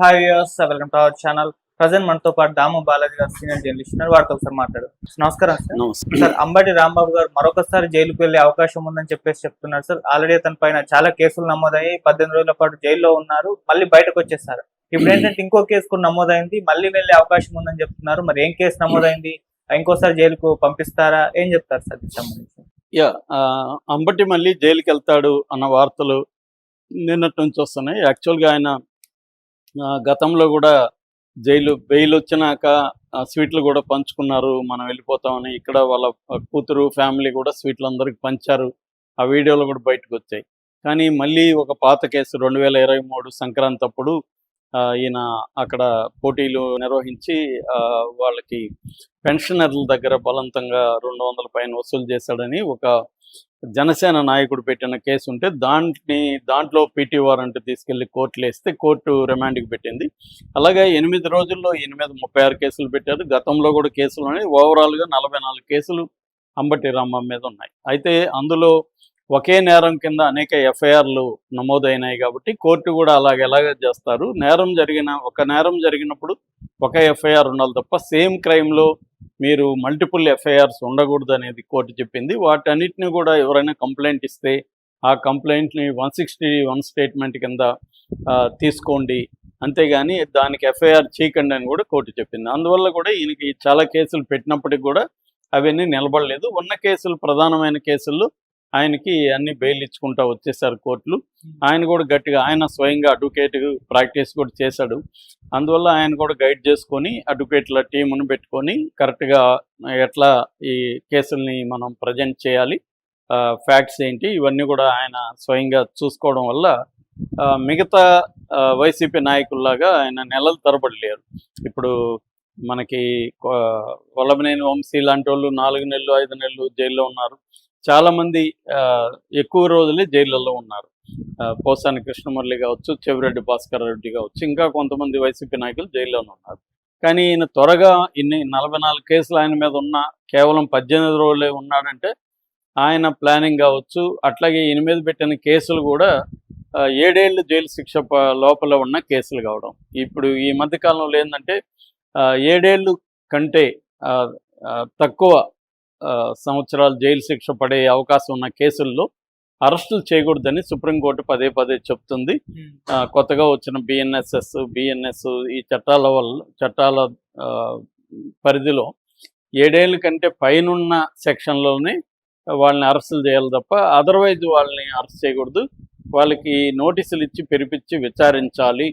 Hi viewers, welcome to our channel. Present మనతో పాటు దాము బాలాజీ గారు సీనియర్ జర్నలిస్ట్ ఉన్నారు. వారితో ఒకసారి మాట్లాడు. నమస్కారం సార్. సార్, అంబటి రాంబాబు గారు మరొకసారి జైలుకు వెళ్లే అవకాశం ఉందని చెప్తున్నారు సార్. ఆల్రెడీ అతని పైన చాలా కేసులు నమోదయ్యి 18 రోజుల పాటు జైల్లో ఉన్నారు. మళ్ళీ బయటకు వచ్చేసారు. ఇప్పుడు ఏంటంటే ఇంకో కేసు కూడా నమోదైంది, మళ్ళీ వెళ్లే అవకాశం ఉందని చెప్తున్నారు. మరి ఏం కేసు నమోదైంది, ఇంకోసారి జైలుకు పంపిస్తారా, ఏం చెప్తారు సార్ దీనికి సంబంధించి? అంబటి మళ్ళీ జైలుకి వెళ్తాడు అన్న వార్తలు నిన్నటి నుంచి వస్తున్నాయి. యాక్చువల్గా ఆయన గతంలో కూడా బెయిల్ వచ్చినాక స్వీట్లు కూడా పంచుకున్నారు, మనం వెళ్ళిపోతామని. ఇక్కడ వాళ్ళ కూతురు ఫ్యామిలీ కూడా స్వీట్లు అందరికి పంచారు. ఆ వీడియోలు కూడా బయటకు వచ్చాయి. కానీ మళ్ళీ ఒక పాత కేసు 2023 సంక్రాంతి అప్పుడు ఈయన అక్కడ పోటీలు నిర్వహించి వాళ్ళకి పెన్షనర్ల దగ్గర బలవంతంగా 200 పైన వసూలు చేశాడని ఒక జనసేన నాయకుడు పెట్టిన కేసు ఉంటే దాంట్లో పీటీ వారెంట్ తీసుకెళ్లి కోర్టులో వేస్తే కోర్టు రిమాండ్కి పెట్టింది. అలాగే 8 రోజుల్లో ఈయన మీద 36 కేసులు పెట్టారు. గతంలో కూడా కేసులు ఉన్నాయి. ఓవరాల్గా 44 కేసులు అంబటి రాంబాబు మీద ఉన్నాయి. అయితే అందులో ఒకే నేరం కింద అనేక ఎఫ్ఐఆర్లు నమోదైనాయి కాబట్టి కోర్టు కూడా ఎలాగ చేస్తారు. ఒక నేరం జరిగినప్పుడు ఒక ఎఫ్ఐఆర్ ఉండాలి తప్ప సేమ్ క్రైమ్లో మీరు మల్టిపుల్ ఎఫ్ఐఆర్స్ ఉండకూడదు అనేది కోర్టు చెప్పింది. వాటన్నిటిని కూడా ఎవరైనా కంప్లైంట్ ఇస్తే ఆ కంప్లైంట్ని 161 స్టేట్మెంట్ కింద తీసుకోండి, అంతేగాని దానికి ఎఫ్ఐఆర్ చేయకండి అని కూడా కోర్టు చెప్పింది. అందువల్ల కూడా ఈయనకి చాలా కేసులు పెట్టినప్పటికి కూడా అవన్నీ నిలబడలేదు. ఉన్న కేసులు, ప్రధానమైన కేసుల్లో ఆయనకి అన్ని బెయిల్ ఇచ్చుకుంటా వచ్చేసారు కోర్టులు. ఆయన కూడా గట్టిగా, ఆయన స్వయంగా అడ్వకేట్ ప్రాక్టీస్ కూడా చేశాడు. అందువల్ల ఆయన కూడా గైడ్ చేసుకొని అడ్వకేట్ల టీమును పెట్టుకొని కరెక్ట్గా ఎట్లా ఈ కేసుల్ని మనం ప్రజెంట్ చేయాలి, ఫ్యాక్ట్స్ ఏంటి, ఇవన్నీ కూడా ఆయన స్వయంగా చూసుకోవడం వల్ల మిగతా వైసీపీ నాయకుల్లాగా ఆయన నెలల తరబడి లేరు. ఇప్పుడు మనకి వల్లభనేని వంశీ లాంటి వాళ్ళు 4 నెలలు 5 నెలలు జైల్లో ఉన్నారు. చాలామంది ఎక్కువ రోజులే జైళ్ళల్లో ఉన్నారు. పోసాని కృష్ణమురళి కావచ్చు, చెవిరెడ్డి భాస్కర్ రెడ్డి కావచ్చు, ఇంకా కొంతమంది వైసీపీ నాయకులు జైల్లోనే ఉన్నారు. కానీ ఈయన త్వరగా 44 కేసులు ఆయన మీద ఉన్న కేవలం 18 రోజులే ఉన్నాడంటే ఆయన ప్లానింగ్ కావచ్చు. అట్లాగే ఈయన మీద పెట్టిన కేసులు కూడా 7 ఏళ్ళు జైలు శిక్ష లోపల ఉన్న కేసులు కావడం. ఇప్పుడు ఈ మధ్యకాలంలో ఏంటంటే 7 ఏళ్ళు కంటే తక్కువ సంవత్సరాలు జైలు శిక్ష పడే అవకాశం ఉన్న కేసుల్లో అరెస్టులు చేయకూడదని సుప్రీంకోర్టు పదే చెప్తుంది. కొత్తగా వచ్చిన బిఎన్ఎస్ ఈ చట్టాల పరిధిలో 7 ఏళ్ళ కంటే పైనున్న సెక్షన్లోనే వాళ్ళని అరెస్టులు చేయాలి తప్ప అదర్వైజ్ వాళ్ళని అరెస్ట్ చేయకూడదు. వాళ్ళకి నోటీసులు ఇచ్చి పిలిపించి విచారించాలి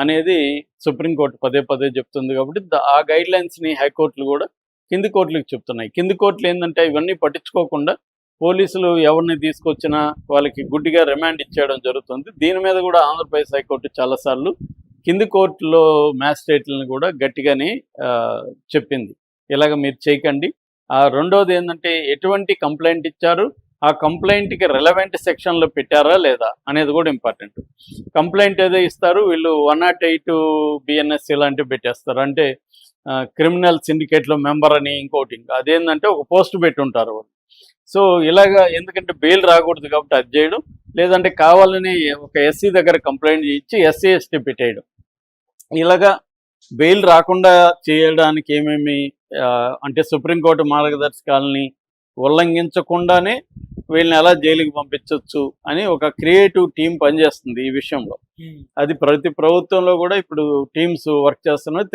అనేది సుప్రీంకోర్టు పదే చెప్తుంది. కాబట్టి ఆ గైడ్ లైన్స్ని హైకోర్టులు కూడా కింది కోర్టులకు చెప్తున్నాయి. కింది కోర్టులు ఏంటంటే ఇవన్నీ పట్టించుకోకుండా పోలీసులు ఎవరిని తీసుకొచ్చినా వాళ్ళకి గుడ్డిగా రిమాండ్ ఇచ్చేయడం జరుగుతుంది. దీని మీద కూడా ఆంధ్రప్రదేశ్ హైకోర్టు చాలాసార్లు కింది కోర్టులో మ్యాజిస్ట్రేట్లను కూడా గట్టిగానే చెప్పింది, ఇలాగ మీరు చేయకండి. రెండోది ఏంటంటే ఎటువంటి కంప్లైంట్ ఇచ్చారు, ఆ కంప్లైంట్కి రెలవెంట్ సెక్షన్లో పెట్టారా లేదా అనేది కూడా ఇంపార్టెంట్. కంప్లైంట్ ఏదో ఇస్తారు, వీళ్ళు 108 బిఎన్ఎస్ ఇలాంటివి పెట్టేస్తారు. అంటే క్రిమినల్ సిండికేట్లో మెంబర్ అని ఇంకోటి. అదేంటంటే ఒక పోస్ట్ పెట్టి ఉంటారు వాళ్ళు. సో ఇలాగా ఎందుకంటే బెయిల్ రాకూడదు కాబట్టి అది చేయడం, లేదంటే కావాలని ఒక ఎస్సీ దగ్గర కంప్లైంట్ ఇచ్చి ఎస్సీ ఎస్టీ పెట్టేయడం. ఇలాగా బెయిల్ రాకుండా చేయడానికి ఏమేమి అంటే సుప్రీంకోర్టు మార్గదర్శకాలని ఉల్లంఘించకుండానే వీళ్ళని ఎలా జైలుకి పంపించవచ్చు అని ఒక క్రియేటివ్ టీం పనిచేస్తుంది ఈ విషయంలో. అది ప్రతి ప్రభుత్వంలో కూడా ఇప్పుడు టీమ్స్ వర్క్ చేస్తున్నాయి.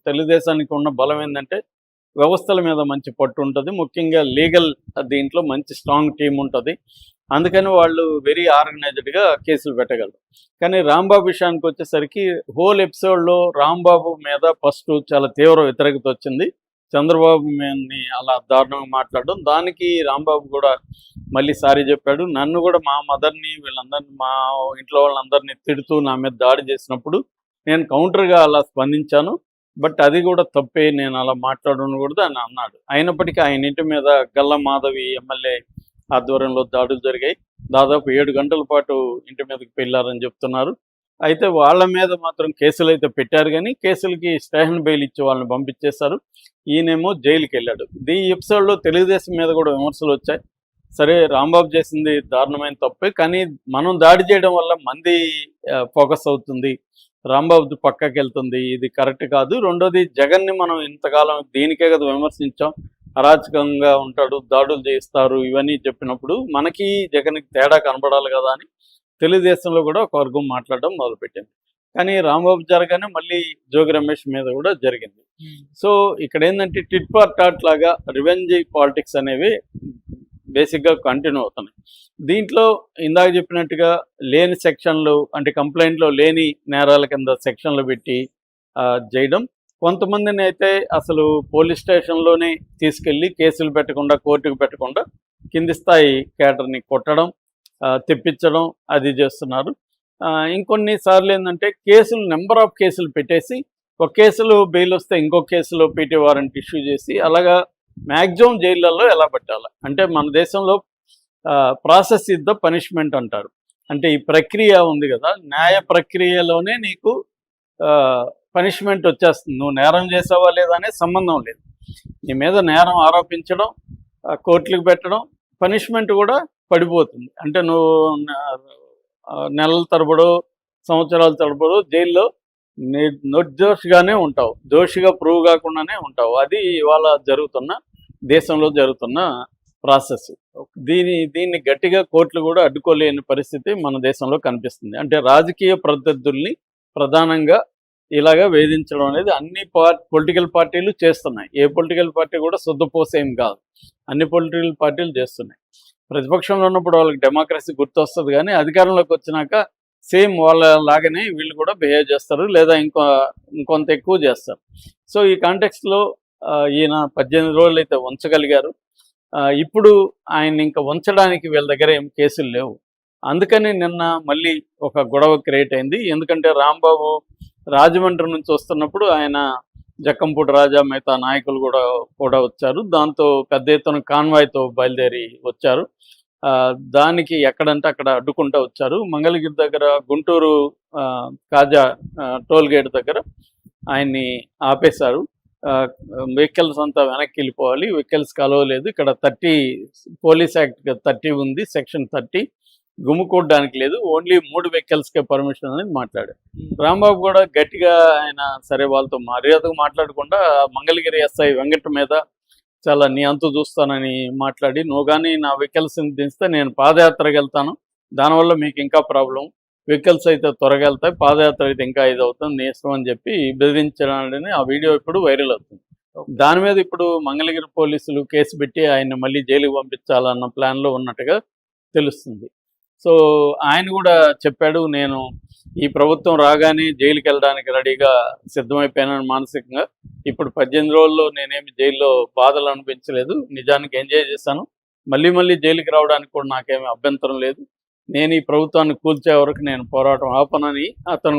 తెలుగుదేశానికి ఉన్న బలం ఏంటంటే వ్యవస్థల మీద మంచి పట్టు ఉంటుంది, ముఖ్యంగా లీగల్ దీంట్లో మంచి స్ట్రాంగ్ టీం ఉంటుంది. అందుకని వాళ్ళు వెరీ ఆర్గనైజ్డ్గా కేసులు పెట్టగలరు. కానీ రాంబాబు విషయానికి వచ్చేసరికి హోల్ ఎపిసోడ్లో రాంబాబు మీద ఫస్ట్ చాలా తీవ్ర వ్యతిరేకత వచ్చింది. చంద్రబాబు మీదని అలా దారుణంగా మాట్లాడడం, దానికి రాంబాబు కూడా మళ్ళీ సారీ చెప్పాడు. నన్ను కూడా మా మదర్ని వీళ్ళందరినీ, మా ఇంట్లో వాళ్ళందరినీ తిడుతూ నా మీద దాడి చేసినప్పుడు నేను కౌంటర్గా అలా స్పందించాను, బట్ అది కూడా తప్పే, నేను అలా మాట్లాడకూడదు అని అన్నాడు. అయినప్పటికీ ఆయన ఇంటి మీద గల్లా మాధవి ఎమ్మెల్యే ఆధ్వర్యంలో దాడులు జరిగాయి. దాదాపు 7 గంటల పాటు ఇంటి మీదకి వెళ్ళారని చెప్తున్నారు. అయితే వాళ్ళ మీద మాత్రం కేసులు అయితే పెట్టారు, కానీ కేసులకి స్టేషన్ బెయిల్ ఇచ్చి వాళ్ళని పంపించేశారు. ఈయనేమో జైలుకి వెళ్ళాడు. ఈ ఎపిసోడ్లో తెలుగుదేశం మీద కూడా విమర్శలు వచ్చాయి. సరే రాంబాబు చేసింది దారుణమైన తప్పే, కానీ మనం దాడి చేయడం వల్ల మంది ఫోకస్ అవుతుంది, రాంబాబు పక్కకి వెళ్తుంది, ఇది కరెక్ట్ కాదు. రెండోది జగన్ని మనం ఇంతకాలం దీనికే కదా విమర్శించాం, అరాచకంగా ఉంటాడు, దాడులు చేయిస్తారు ఇవన్నీ చెప్పినప్పుడు మనకి జగన్కి తేడా కనబడాలి కదా అని తెలుగుదేశంలో కూడా ఒక వర్గం మాట్లాడడం మొదలుపెట్టింది. కానీ రాంబాబు జరగానే మళ్ళీ జోగి రమేష్ మీద కూడా జరిగింది. సో ఇక్కడ ఏంటంటే టిట్ ఫార్ టాట్ లాగా రివెంజ్ పాలిటిక్స్ అనేవి బేసిక్గా కంటిన్యూ అవుతున్నాయి. దీంట్లో ఇందాక చెప్పినట్టుగా లేని సెక్షన్లు, అంటే కంప్లైంట్లో లేని నేరాల కింద సెక్షన్లు పెట్టి చేయడం, కొంతమందిని అయితే అసలు పోలీస్ స్టేషన్లోనే తీసుకెళ్ళి కేసులు పెట్టకుండా, కోర్టుకు పెట్టకుండా కింది స్థాయి కేటర్ని కొట్టడం, తెప్పించడం అది చేస్తున్నారు. ఇంకొన్నిసార్లు ఏంటంటే కేసులు, నెంబర్ ఆఫ్ కేసులు పెట్టేసి ఒక కేసులో బెయిల్ వస్తే ఇంకో కేసులో పీటీ వారెంట్ ఇష్యూ చేసి అలాగా మ్యాక్సిమం జైళ్ళల్లో ఎలా పెట్టాలి అంటే, మన దేశంలో ప్రాసెస్ ఇస్ ద పనిష్మెంట్ అంటారు. అంటే ఈ ప్రక్రియ ఉంది కదా, న్యాయ ప్రక్రియలోనే నీకు పనిష్మెంట్ వచ్చేస్తుంది. నువ్వు నేరం చేసావా లేదా అనే సంబంధం లేదు. నీ మీద నేరం ఆరోపించడం, కోర్టులకు పెట్టడం, పనిష్మెంట్ కూడా పడిపోతుంది. అంటే నువ్వు నెలల తరబడో సంవత్సరాల తరబడో జైల్లో నిర్దోషిగానే ఉంటావు, దోషిగా ప్రూవ్ కాకుండానే ఉంటావు. అది ఇవాళ జరుగుతున్న, దేశంలో జరుగుతున్న ప్రాసెస్. దీన్ని గట్టిగా కోర్టులు కూడా అడ్డుకోలేని పరిస్థితి మన దేశంలో కనిపిస్తుంది. అంటే రాజకీయ ప్రత్యర్థుల్ని ప్రధానంగా ఇలాగా వేధించడం అనేది అన్ని పొలిటికల్ పార్టీలు చేస్తున్నాయి. ఏ పొలిటికల్ పార్టీ కూడా శుద్ధపోసేం కాదు, అన్ని పొలిటికల్ పార్టీలు చేస్తున్నాయి. ప్రతిపక్షంలో ఉన్నప్పుడు వాళ్ళకి డెమోక్రసీ గుర్తొస్తుంది, కానీ అధికారంలోకి వచ్చినాక సేమ్ వాళ్ళ లాగానే వీళ్ళు కూడా బిహేవ్ చేస్తారు, లేదా ఇంకొంత ఎక్కువ చేస్తారు. సో ఈ కాంటెక్స్ట్లో ఈయన 18 రోజులు అయితే ఉంచగలిగారు. ఇప్పుడు ఆయన ఇంకా ఉంచడానికి వీళ్ళ దగ్గర ఏం కేసులు లేవు. అందుకని నిన్న మళ్ళీ ఒక గొడవ క్రియేట్ అయింది. ఎందుకంటే రాంబాబు రాజమండ్రి నుంచి వస్తున్నప్పుడు ఆయన జక్కంపూడి రాజా మిగతా నాయకులు కూడా వచ్చారు. దాంతో పెద్ద ఎత్తున కాన్వాయ్తో బయలుదేరి వచ్చారు. దానికి ఎక్కడంటే అక్కడ అడ్డుకుంటూ వచ్చారు. మంగళగిరి దగ్గర గుంటూరు కాజా టోల్ గేట్ దగ్గర ఆయన్ని ఆపేశారు. వెహికల్స్ అంతా వెనక్కి వెళ్ళిపోవాలి, వెహికల్స్ కలవలేదు, ఇక్కడ 30 పోలీస్ యాక్ట్ 30 ఉంది, సెక్షన్ 30 గుమ్ముకోవడానికి లేదు, ఓన్లీ 3 వెహికల్స్కే పర్మిషన్ అనేది మాట్లాడారు. రాంబాబు కూడా గట్టిగా ఆయన సరే వాళ్ళతో మర్యాదగా మాట్లాడకుండా మంగళగిరి ఎస్ఐ వెంకట మీద చాలా నీ అంతు చూస్తానని మాట్లాడి, నువ్వు కానీ నా వెహికల్స్ని దించితే నేను పాదయాత్రకి వెళ్తాను, దానివల్ల మీకు ఇంకా ప్రాబ్లం, వెహికల్స్ అయితే త్వరగా వెళ్తాయి, పాదయాత్ర అయితే ఇంకా ఇది అవుతుంది, నీ ఇష్టం అని చెప్పి బెదిరించడాన్ని ఆ వీడియో ఇప్పుడు వైరల్ అవుతుంది. దాని మీద ఇప్పుడు మంగళగిరి పోలీసులు కేసు పెట్టి ఆయన్ని మళ్ళీ జైలుకి పంపించాలన్న ప్లాన్లో ఉన్నట్టుగా తెలుస్తుంది. సో ఆయన కూడా చెప్పాడు, నేను ఈ ప్రభుత్వం రాగానే జైలుకి వెళ్ళడానికి రెడీగా సిద్ధమైపోయానని మానసికంగా. ఇప్పుడు 18 రోజుల్లో నేనేమి జైల్లో బాధలు అనిపించలేదు, నిజానికి ఎంజాయ్ చేశాను, మళ్ళీ జైలుకి రావడానికి కూడా నాకేమీ అభ్యంతరం లేదు, నేను ఈ ప్రభుత్వాన్ని కూల్చే వరకు నేను పోరాటం ఆపనని అతను